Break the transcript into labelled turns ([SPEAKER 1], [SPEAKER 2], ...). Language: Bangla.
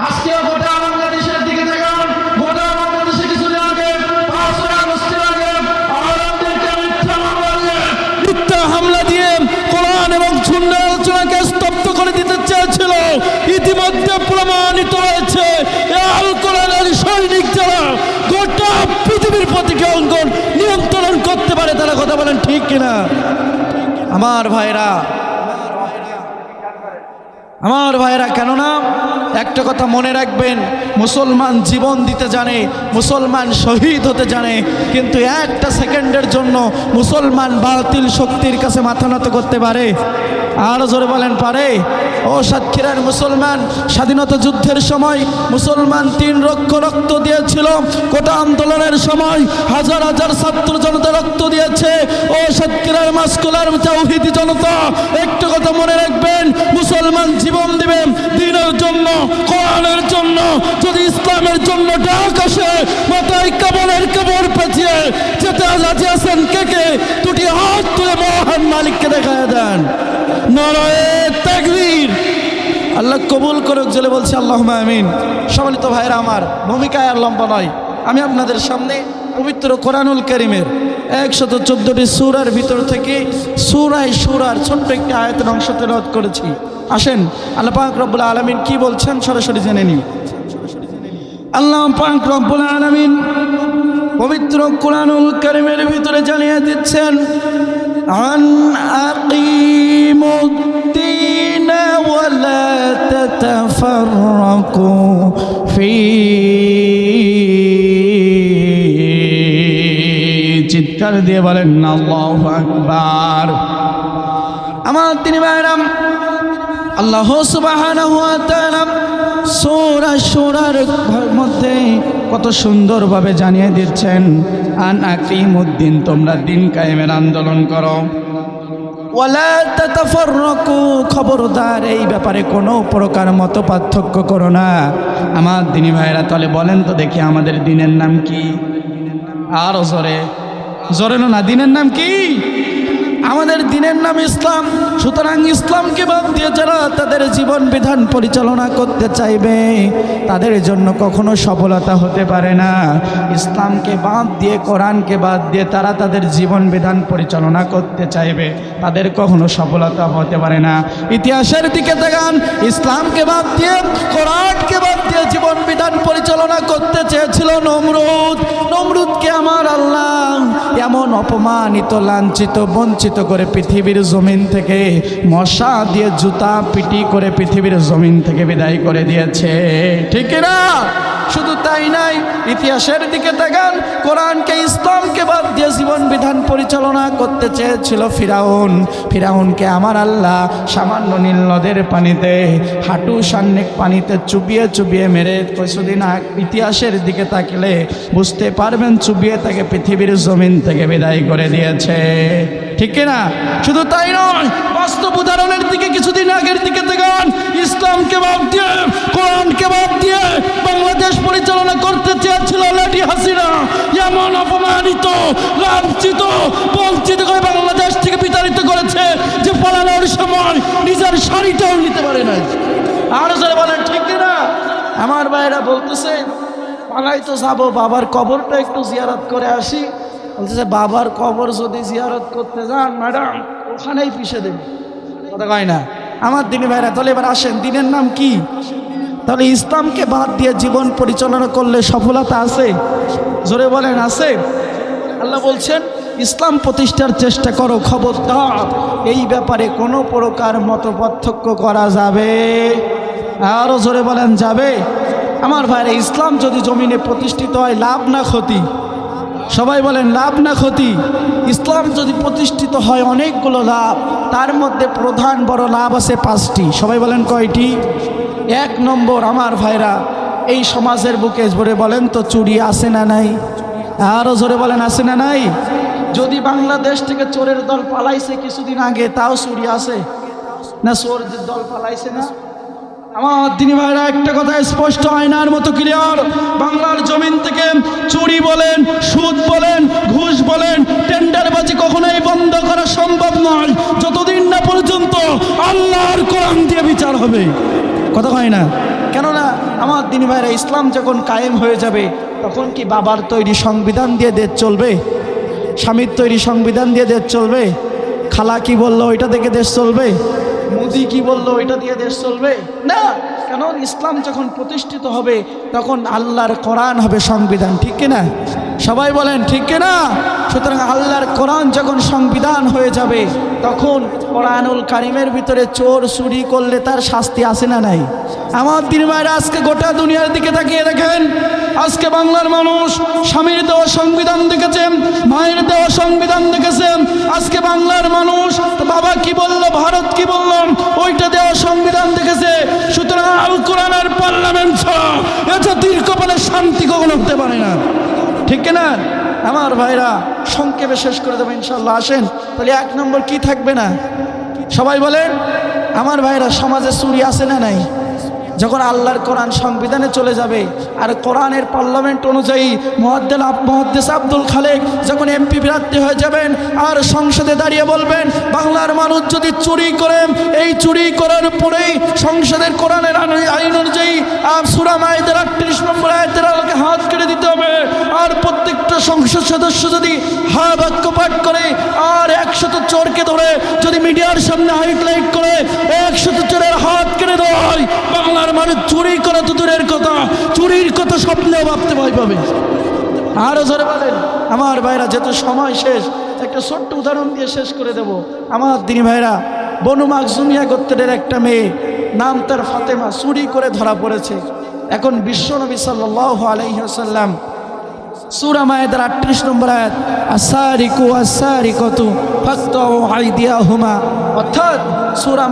[SPEAKER 1] আজকে গোটা বাংলাদেশের দিকে তাকান, গোটা বাংলাদেশে কিছুদিন আগে 5 আগস্টের আগে আওয়ামীদেরকে মিথ্যা হামলা দিয়ে কোরআন এবং সুন্নাহ আলোচনাকে স্তব্ধ করে দিতে চেয়েছিল। ইতিমধ্যে প্রমাণিত হয়েছে আল কোরআনের সৈনিক যারা গোটা পৃথিবীর প্রতিটি অঙ্গন নিয়ন্ত্রণ করতে পারে, তারা কথা বলেন ঠিক কিনা? আমার ভাইরা কেননা একটা কথা মনে রাখবেন, মুসলমান জীবন দিতে জানে, মুসলমান শহীদ হতে জানে, কিন্তু একটা সেকেন্ডের জন্য মুসলমান বাতিল শক্তির কাছে মাথা নত করতে পারে? আরো জোরে বলেন পারে? ও সাতক্ষীরার মুসলমান, স্বাধীনতা যুদ্ধের সময় মুসলমান 3 লক্ষ রক্ত দিয়েছিল। কোটা আন্দোলনের সময় হাজার হাজার ছাত্র জনতা রক্ত দিয়েছে। ও সাতক্ষীরার মাসকুলার তাওহীদি জনতা, একটা কথা মনে রাখবেন, মুসলমান জীবন দিবেন দ্বীনের জন্য, কোরআনের জন্য। যদি ইসলামের জন্য ডাক আসে, মাথায় কাবরের কবর পেঁচিয়ে যেতে রাজি আছেন কে কে? দুটি হাত তুলে মহান মালিককে দেখায় দেন। নারায়ে তাকবীর। আল্লাহ কবুল করুক, জেলে বলছে আল্লাহুম্মা আমিন। সম্মানিত ভাইরা আমার, ভূমিকায় আর লম্বা নয়, আমি আপনাদের সামনে পবিত্র কোরআনুল কারীমের 114টি সূরার ভিতর থেকে সূরা শুরার ছোট্ট একটি আয়াতের অংশ তেলাওয়াত করেছি। আসেন আল্লাহ পাক রব্বুল আলামিন কি বলছেন সরাসরি জেনে নিই। আল্লাহ পাক রব্বুল আলামিন পবিত্র কোরআনুল কারীমের ভিতরে জানিয়ে দিচ্ছেন, আন আকিমুদ্দিন ওয়া লা তাতাফাররাকু ফি। চিৎকার দিয়ে বলেন আল্লাহু আকবার। আমার তিনি ভাইরাম, আল্লাহ সুবহানাহু ওয়া তাআলা সূরা শুরার মধ্যে কত সুন্দরভাবে জানিয়ে দিচ্ছেন, আন আকিমুদ্দিন, তোমরা দিন কায়েমের আন্দোলন করো, ওয়ালা তাতাফাররাকু, খবরদার এই ব্যাপারে কোনো প্রকার মত পার্থক্য করো না। আমার দিনী ভাইরা, তাহলে বলেন তো দেখি আমাদের দিনের নাম কি? আর জোরে জোরে না, দিনের নাম কি? আমাদের দিনের নাম ইসলাম। সুতরাং ইসলামকে বাদ দিয়ে যারা তাদের জীবন বিধান পরিচালনা করতে চাইবে, তাদের জন্য কখনো সফলতা হতে পারে না। ইসলামকে বাদ দিয়ে, কোরআনকে বাদ দিয়ে তারা তাদের জীবন বিধান পরিচালনা করতে চাইবে, তাদের কখনো সফলতা হতে পারে না। ইতিহাসের দিকে তাকান, ইসলামকে বাদ দিয়ে, কোরআনকে বাদ দিয়ে জীবন বিধান পরিচালনা করতে চেয়েছিল নমরুদ। নমরুদকে আমার আল্লাহ এমন অপমানিত, লাঞ্ছিত, বঞ্চিত করে পৃথিবীর জমিন থেকে, মশা দিয়ে জুতা পিটি করে পৃথিবীর জমিন থেকে বিদায় করে দিয়েছে, ঠিক না? শুধু তাই নাই, ইতিহাসের দিকে তাকান, কোরআনকে, ইসলামকে বাদ দিয়ে জীবন বিধান পরিচালনা করতে চেয়েছিল ফিরাউন। ফিরাউনকে আমার আল্লাহ সামান্য নীল নদের পানিতে, হাঁটু সান্নিক পানিতে চুবিয়ে চুবিয়ে মেরে, কিছুদিন ইতিহাসের দিকে তাকলে বুঝতে পারবেন, চুবিয়ে তাকে পৃথিবীর জমিন থেকে বিদায় করে দিয়েছে, ঠিক না? শুধু তাই নয়, বাস্তব উদাহরণের দিকে কিছুদিন আগের দিকে তাকান, ইসলামকে বাদ দিয়ে, কোরআনকে বাদ দিয়ে বাংলাদেশ পরিচালনা করতে চেয়েছিল লেডি হাসিনা। এমন অপমানিত, লাঞ্ছিত, বঞ্চিত করে বাংলাদেশ থেকে বিতাড়িত করেছে যে পালানোর সময় নিজের শাড়িটাও নিতে পারে না। আর যারা বলেন ঠিক না? আমার ভাইরা বলতেছে, পালাই তো যাবো, বাবার কবরটা একটু জিয়ারত করে আসি। বলতেছে, বাবার কবর যদি জিয়ারত করতে যান ম্যাডাম, ওখানেই পিষে দেবে, কথা কয় না? আমার দিনী ভাইরা, তাহলে এবার আসেন, দিনের নাম কি? তাহলে ইসলামকে বাদ দিয়ে জীবন পরিচালনা করলে সফলতা আছে? জোরে বলেন আছে? আল্লাহ বলছেন, ইসলাম প্রতিষ্ঠার চেষ্টা করো, খবরদার এই ব্যাপারে কোনো প্রকার মত পার্থক্য করা যাবে? আরো জোরে বলেন যাবে? আমার ভাইরা, ইসলাম যদি জমিনে প্রতিষ্ঠিত হয়, লাভ না ক্ষতি? সবাই বলেন লাভ না ক্ষতি? ইসলাম যদি প্রতিষ্ঠিত হয়, অনেকগুলো লাভ, তার মধ্যে প্রধান বড় লাভ আছে 5টি। সবাই বলেন কয়টি? 1 নম্বর, আমার ভাইরা, এই সমাজের বুকে জোরে বলেন তো চুরি আছে না নাই? আরও জোরে বলেন আছে না নাই? যদি বাংলাদেশ থেকে চোরের দল পালাইছে কিছুদিন আগে, তাও চুরি আছে না? চোরদের দল পালাইছে না? আমার দিনী ভাইরা, একটা কথা স্পষ্ট, আয়নার মতো ক্লিয়ার, বাংলার জমিন থেকে চুরি বলেন, সুদ বলেন, ঘুষ বলেন, টেন্ডারবাজি কখনোই বন্ধ করা সম্ভব নয়, যতদিন না পর্যন্ত আল্লাহর কোরআন দিয়ে বিচার হবে। কথা হয় না? কেননা আমার দিনী ভাইরা, ইসলাম যখন কায়েম হয়ে যাবে তখন কি বাবার তৈরি সংবিধান দিয়ে দেশ চলবে? স্বামীর তৈরি সংবিধান দিয়ে দেশ চলবে? খালা কি বললো ওইটা থেকে দেশ চলবে? মোদি কি বললো ওইটা দিয়ে দেশ চলবে না। কেন? ইসলাম যখন প্রতিষ্ঠিত হবে তখন আল্লাহর কোরআন হবে সংবিধান, ঠিক কিনা? সবাই বলেন ঠিক কিনা? সুতরাং আল্লাহর কোরআন যখন সংবিধান হয়ে যাবে তখন কোরআনুল কারিমের ভিতরে চোর চুরি করলে তার শাস্তি আছে না নাই? আমার দিন ভাইরা, আজকে গোটা দুনিয়ার দিকে তাকিয়ে দেখেন, আজকে বাংলার মানুষ স্বামীর দেওয়া সংবিধান দেখেছেন, মায়ের দেওয়া সংবিধান দেখেছেন। আজকে বাংলার মানুষ বাবা কি বলল, ভারত কি বলল, ওইটা দেওয়া সংবিধান দেখেছে। সুতরাং আল কোরআনের পার্লামেন্ট ছাড়া এ জাতির কপালে শান্তি কখনো হতে পারে না, ঠিক কিনা? আমার ভাইরা, সংক্ষেপে শেষ করে দেবো ইনশাল্লাহ। আসেন তাহলে 1 নম্বর কি থাকবে না? সবাই বলেন। আমার ভাইরা, সমাজে চুরি আছে না নাই? যখন আল্লাহর কোরআন সংবিধানে চলে যাবে আর কোরআনের পার্লামেন্ট অনুযায়ী মুহাদ্দিস আব্দুল খালেক যখন এমপি প্রার্থী হয়ে যাবেন আর সংসদে দাঁড়িয়ে বলবেন, বাংলার মানুষ যদি চুরি করেন, এই চুরি করার পরেই সংসদের কোরআনের আইন অনুযায়ী সূরা মাইদার 38 নম্বর আয়াতের আলোকে হাত কেটে দিতে হবে। আর প্রত্যেকটা সংসদ সদস্য যদি হা বাক্য পাঠ করে আর 100 চোরকে ধরে যদি মিডিয়ার সামনে হাইলাইট করে 100 চোরের হাত কেটে দেয়, বাংলার মানুষ চুরি করা তো দূরের কথা, চুরির কথা স্বপ্নেও ভাবতে ভয় পাবে। আরো জোরে বলেন। আমার ভাইরা, যেহেতু সময় শেষ, একটা ছোট্ট উদাহরণ দিয়ে শেষ করে দেব। আমার দিনী ভাইরা, বনু মাখজুমিয়া গোত্রের একটা মেয়ে, নাম তার ফাতেমা, চুরি করে ধরা পড়েছে। এখন বিশ্বনবী সাল্লাল্লাহু আলাইহি ওয়াসাল্লাম সূরা মায়েদার 38 নম্বর আয়াত, আসারিকু আসারিকাতু ফাকতাউ আইদিয়াহুমা, অর্থাৎ সূরা